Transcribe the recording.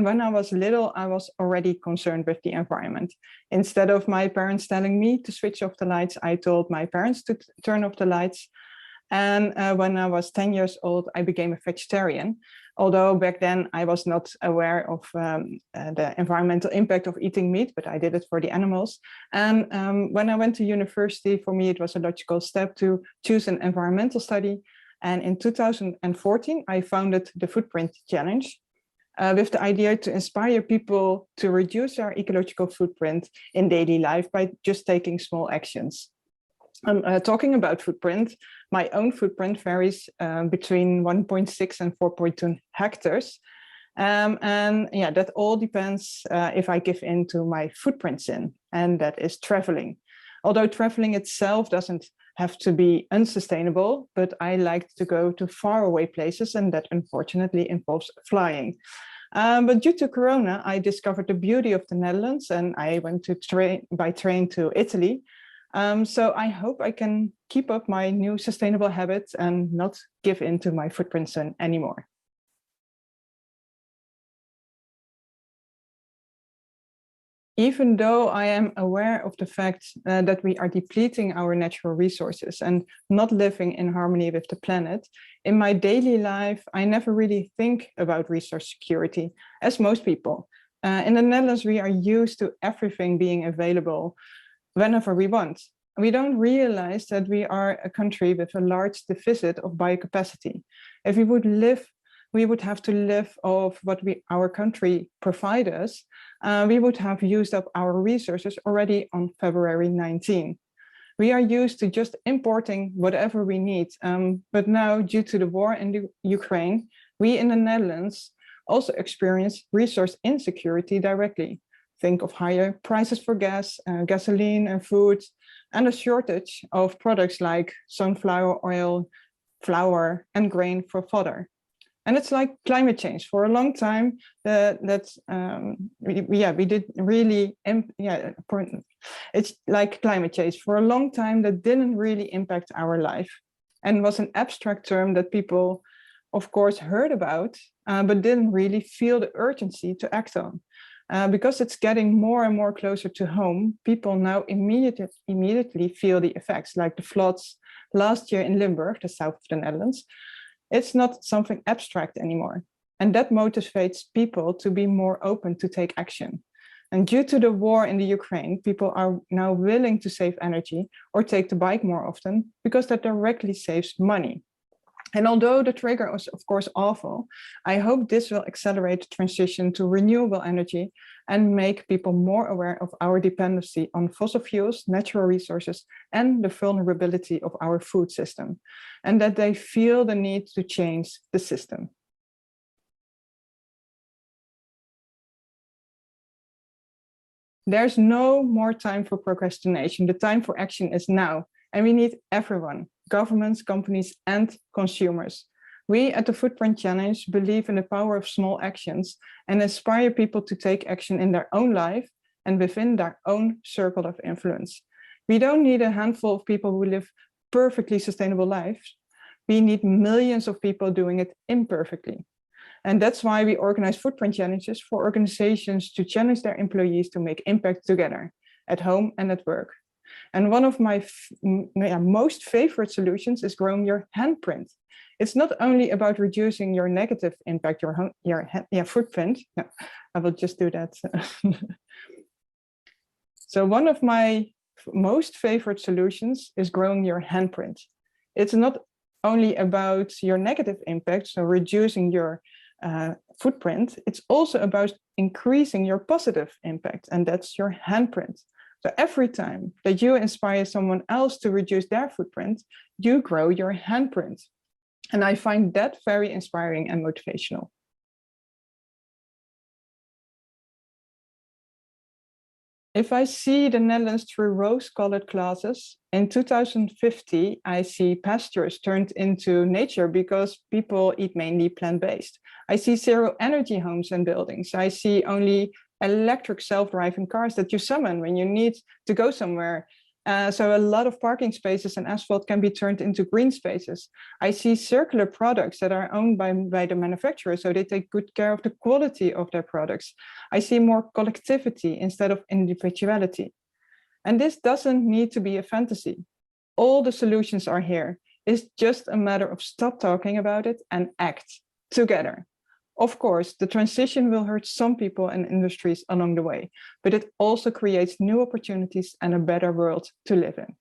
When I was little, I was already concerned with the environment. Instead of my parents telling me to switch off the lights, I told my parents to turn off the lights. And when I was 10 years old, I became a vegetarian. Although back then I was not aware of the environmental impact of eating meat, but I did it for the animals. And when I went to university, for me, it was a logical step to choose an environmental study. And in 2014, I founded the Footprint Challenge with the idea to inspire people to reduce their ecological footprint in daily life by just taking small actions. Talking about footprint, my own footprint varies between 1.6 and 4.2 hectares. And yeah, that all depends if I give in to my footprint sin, and that is traveling. Although traveling itself doesn't have to be unsustainable, but I like to go to faraway places, and that unfortunately involves flying. But due to Corona, I discovered the beauty of the Netherlands, and I went by train to Italy. So I hope I can keep up my new sustainable habits and not give in to my footprint sin anymore. Even though I am aware of the fact that we are depleting our natural resources and not living in harmony with the planet, in my daily life, I never really think about resource security, as most people. In the Netherlands, we are used to everything being available whenever we want. We don't realize that we are a country with a large deficit of biocapacity. If we would live, we would have to live off what our country provides us. We would have used up our resources already on February 19. We are used to just importing whatever we need. But now, due to the war in the Ukraine, we in the Netherlands also experience resource insecurity directly. Think of higher prices for gas, gasoline and food, and a shortage of products like sunflower oil, flour, and grain for fodder. And it's like climate change. For a long time, we did really, it's like climate change. For a long time, that didn't really impact our life and was an abstract term that people, of course, heard about, but didn't really feel the urgency to act on. Because it's getting more and more closer to home, people now immediately feel the effects, like the floods last year in Limburg, the south of the Netherlands. It's not something abstract anymore. And that motivates people to be more open to take action. And due to the war in the Ukraine, people are now willing to save energy or take the bike more often because that directly saves money. And although the trigger is, of course, awful, I hope this will accelerate the transition to renewable energy and make people more aware of our dependency on fossil fuels, natural resources, and the vulnerability of our food system, and that they feel the need to change the system. There's no more time for procrastination. The time for action is now, and we need everyone. Governments, companies, and consumers. We at the Footprint Challenge believe in the power of small actions and inspire people to take action in their own life and within their own circle of influence. We don't need a handful of people who live perfectly sustainable lives. We need millions of people doing it imperfectly. And that's why we organize Footprint Challenges for organizations to challenge their employees to make impact together, at home and at work. And one of my most favorite solutions is growing your handprint. It's not only about reducing your negative impact, your footprint. No, I will just do that. So one of my most favorite solutions is growing your handprint. It's not only about your negative impact, so reducing your footprint, it's also about increasing your positive impact, and that's your handprint. So every time that you inspire someone else to reduce their footprint, you grow your handprint. And I find that very inspiring and motivational. If I see the Netherlands through rose-colored glasses, in 2050, I see pastures turned into nature because people eat mainly plant-based. I see zero energy homes and buildings. I see only electric self-driving cars that you summon when you need to go somewhere So a lot of parking spaces and asphalt can be turned into green spaces. I see circular products that are owned by the manufacturer, so they take good care of the quality of their products. I see more collectivity instead of individuality. And this doesn't need to be a fantasy. All the solutions are here. It's just a matter of stop talking about it and act together. Of course, the transition will hurt some people and industries along the way, but it also creates new opportunities and a better world to live in.